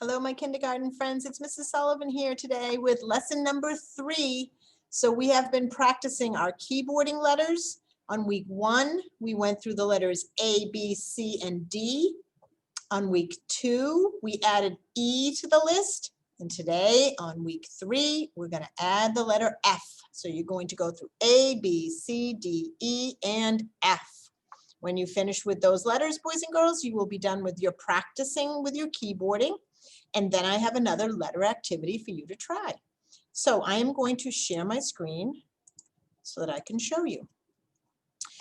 Hello, my kindergarten friends. It's Mrs. Sullivan here today with lesson number 3. So we have been practicing our keyboarding letters. On week 1, we went through the letters A, B, C, and D. On week 2, we added E to the list. And today, on week 3, we're going to add the letter F. So you're going to go through A, B, C, D, E, and F. When you finish with those letters, boys and girls, you will be done with your practicing with your keyboarding. And then I have another letter activity for you to try. So I am going to share my screen so that I can show you.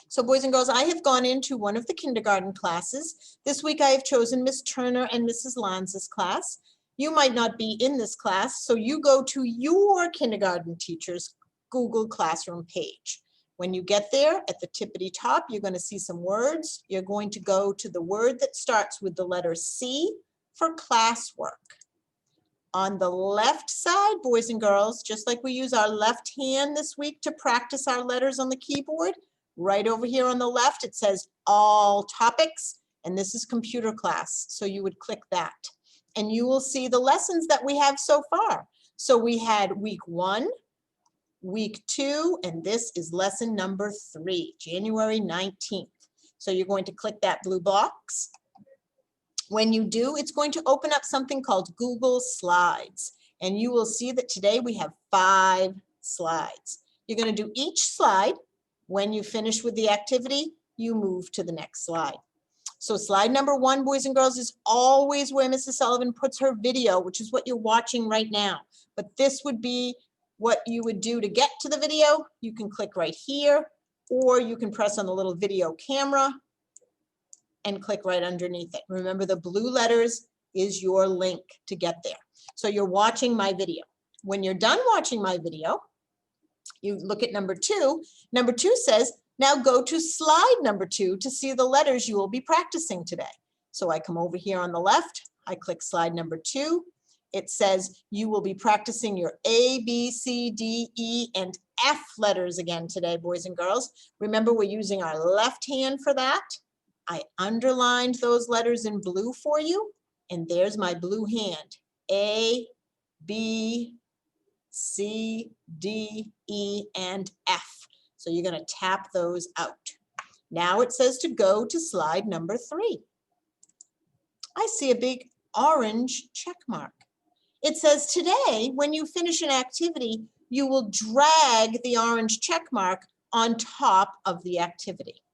So boys and girls, I have gone into one of the kindergarten classes. This week I have chosen Miss Turner and Mrs. Lanza's class. You might not be in this class, so you go to your kindergarten teacher's Google Classroom page. When you get there, at the tippity top, you're going to see some words. You're going to go to the word that starts with the letter C for classwork. On the left side, boys and girls, just like we use our left hand this week to practice our letters on the keyboard, right over here on the left, it says all topics, and this is computer class. So you would click that, and you will see the lessons that we have so far. So we had week 1, week 2, and this is lesson number 3, January 19th. So you're going to click that blue box. When you do, it's going to open up something called Google Slides. And you will see that today we have 5 slides. You're going to do each slide. When you finish with the activity, you move to the next slide. So slide number 1, boys and girls, is always where Mrs. Sullivan puts her video, which is what you're watching right now. But this would be what you would do to get to the video. You can click right here, or you can press on the little video camera and click right underneath it. Remember, the blue letters is your link to get there. So you're watching my video. When you're done watching my video, you look at number 2. Number 2 says, now go to slide number 2 to see the letters you will be practicing today. So I come over here on the left, I click slide number 2. It says you will be practicing your A, B, C, D, E, and F letters again today, boys and girls. Remember, we're using our left hand for that. I underlined those letters in blue for you, and there's my blue hand. A, B, C, D, E, and F. So you're going to tap those out. Now it says to go to slide number 3. I see a big orange check mark. It says today, when you finish an activity, you will drag the orange check mark on top of the activity.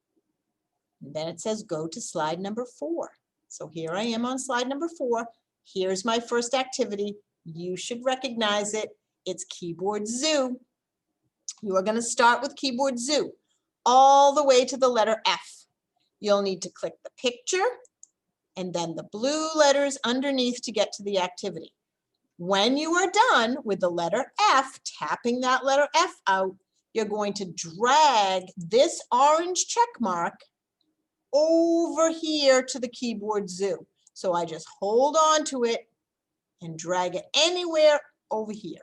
And then it says go to slide number 4. So here I am on slide number 4. Here's my first activity. You should recognize it. It's Keyboard Zoo. You are going to start with Keyboard Zoo all the way to the letter F. You'll need to click the picture and then the blue letters underneath to get to the activity. When you are done with the letter F, tapping that letter F out, you're going to drag this orange check mark over here to the Keyboard Zoo. So I just hold on to it and drag it anywhere over here.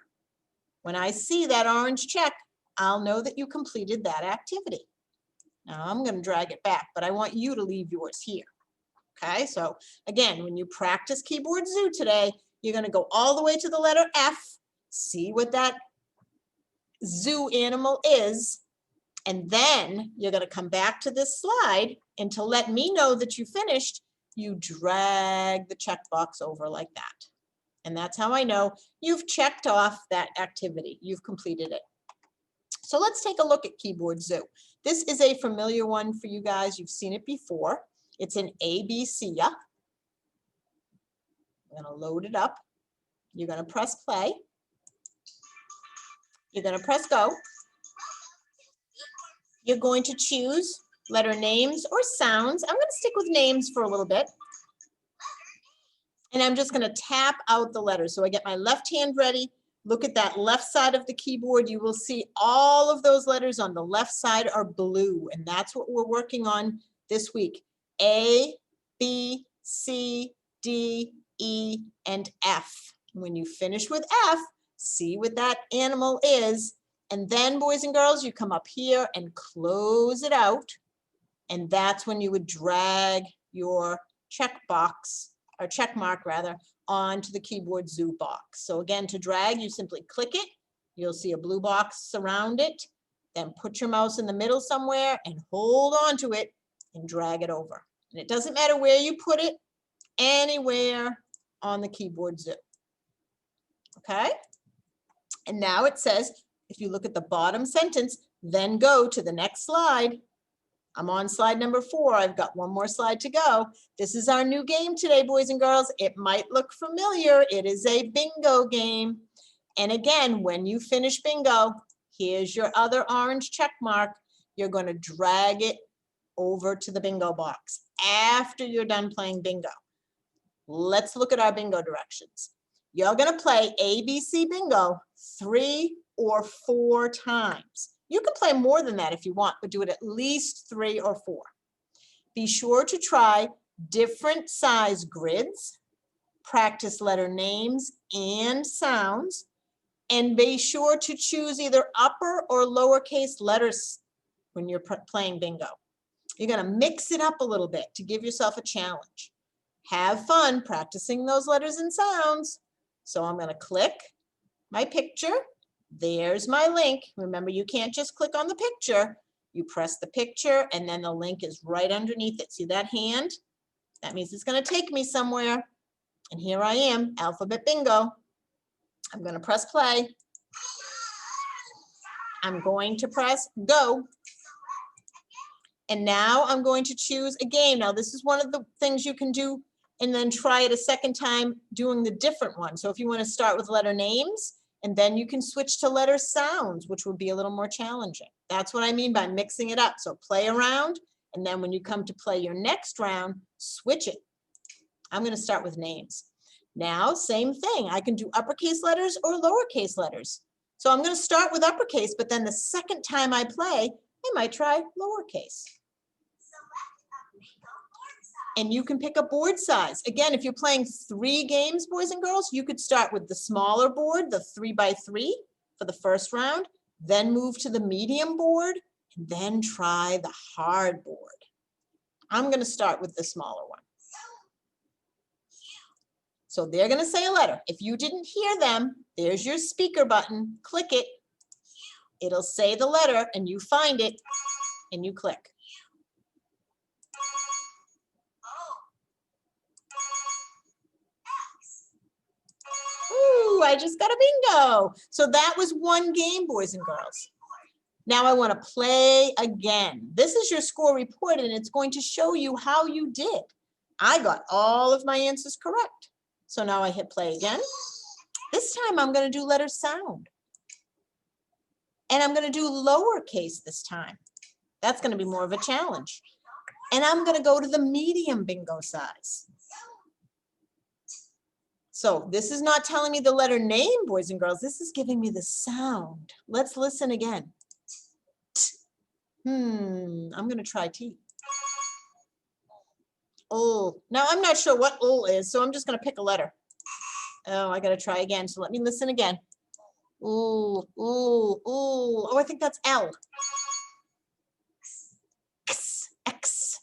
When I see that orange check, I'll know that you completed that activity. Now I'm going to drag it back, but I want you to leave yours here. Okay, so again, when you practice Keyboard Zoo today, you're going to go all the way to the letter F, see what that zoo animal is, and then you're going to come back to this slide, and to let me know that you finished, you drag the checkbox over like that. And that's how I know you've checked off that activity. You've completed it. So let's take a look at Keyboard Zoo. This is a familiar one for you guys. You've seen it before. It's an ABC. I'm going to load it up. You're going to press play. You're going to press go. You're going to choose letter names or sounds. I'm going to stick with names for a little bit. And I'm just going to tap out the letters. So I get my left hand ready. Look at that left side of the keyboard. You will see all of those letters on the left side are blue. And that's what we're working on this week. A, B, C, D, E, and F. When you finish with F, see what that animal is. And then, boys and girls, you come up here and close it out. And that's when you would drag your checkbox or check mark rather, onto the keyboard zoo box. So again, to drag, you simply click it. You'll see a blue box surround it. Then put your mouse in the middle somewhere and hold on to it and drag it over. And it doesn't matter where you put it, anywhere on the keyboard zoo. Okay? And now it says, if you look at the bottom sentence, then go to the next slide. I'm on slide number 4. I've got one more slide to go. This is our new game today, boys and girls. It might look familiar. It is a bingo game. And again, when you finish bingo, here's your other orange check mark. You're going to drag it over to the bingo box after you're done playing bingo. Let's look at our bingo directions. You're going to play ABC bingo 3 or 4 times. You can play more than that if you want, but do it at least 3 or 4. Be sure to try different size grids, practice letter names and sounds, and be sure to choose either upper or lowercase letters when you're playing bingo. You're going to mix it up a little bit to give yourself a challenge. Have fun practicing those letters and sounds. So I'm going to click my picture. There's my link. Remember, you can't just click on the picture. You press the picture and then the link is right underneath it. See that hand? That means it's going to take me somewhere. And here I am, Alphabet Bingo. I'm going to press play. I'm going to press go. And now I'm going to choose a game. Now this is one of the things you can do and then try it a second time doing the different one. So if you want to start with letter names, and then you can switch to letter sounds, which would be a little more challenging. That's what I mean by mixing it up. So play around, and then when you come to play your next round, switch it. I'm going to start with names. Now, same thing. I can do uppercase letters or lowercase letters. So I'm going to start with uppercase, but then the second time I play, I might try lowercase. And you can pick a board size. Again, if you're playing 3 games, boys and girls, you could start with the smaller board, the 3x3 for the first round, then move to the medium board, and then try the hard board. I'm going to start with the smaller one. So they're going to say a letter. If you didn't hear them, there's your speaker button. Click it. It'll say the letter, and you find it, and you click. Ooh, I just got a bingo. So that was one game, boys and girls. Now I want to play again. This is your score report, and it's going to show you how you did. I got all of my answers correct. So now I hit play again. This time I'm going to do letter sound. And I'm going to do lowercase this time. That's going to be more of a challenge. And I'm going to go to the medium bingo size. So this is not telling me the letter name, boys and girls. This is giving me the sound. Let's listen again. I'm going to try T. Oh, now I'm not sure what O is, so I'm just going to pick a letter. Oh, I got to try again. So let me listen again. Ooh, ooh, ooh. Oh, I think that's L. X, X.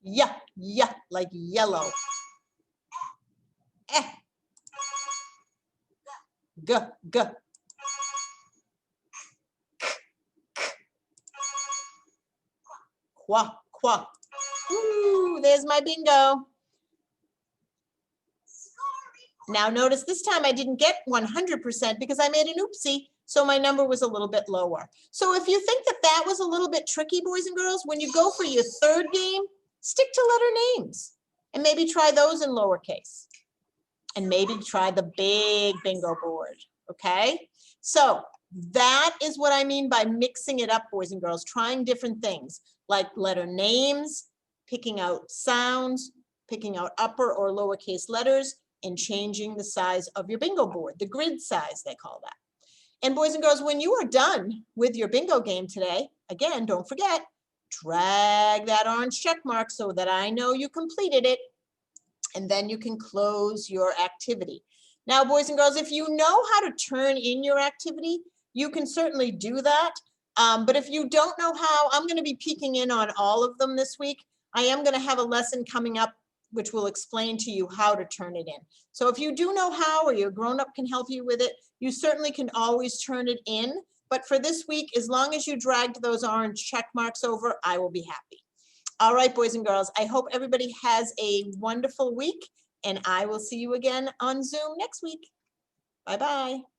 Yeah, yeah, like yellow. Eh. G, G. Qua, qua. Ooh, there's my bingo. Now notice this time I didn't get 100% because I made an oopsie, so my number was a little bit lower. So if you think that that was a little bit tricky, boys and girls, when you go for your third game, stick to letter names and maybe try those in lowercase. And maybe try the big bingo board, okay? So that is what I mean by mixing it up, boys and girls, trying different things like letter names, picking out sounds, picking out upper or lowercase letters, and changing the size of your bingo board, the grid size, they call that. And boys and girls, when you are done with your bingo game today, again, don't forget, drag that orange check mark so that I know you completed it. And then you can close your activity. Now, boys and girls, if you know how to turn in your activity, you can certainly do that. But if you don't know how, I'm going to be peeking in on all of them this week. I am going to have a lesson coming up which will explain to you how to turn it in. So if you do know how, or your grown-up can help you with it, you certainly can always turn it in. But for this week, as long as you dragged those orange check marks over, I will be happy. All right, boys and girls, I hope everybody has a wonderful week, and I will see you again on Zoom next week. Bye-bye.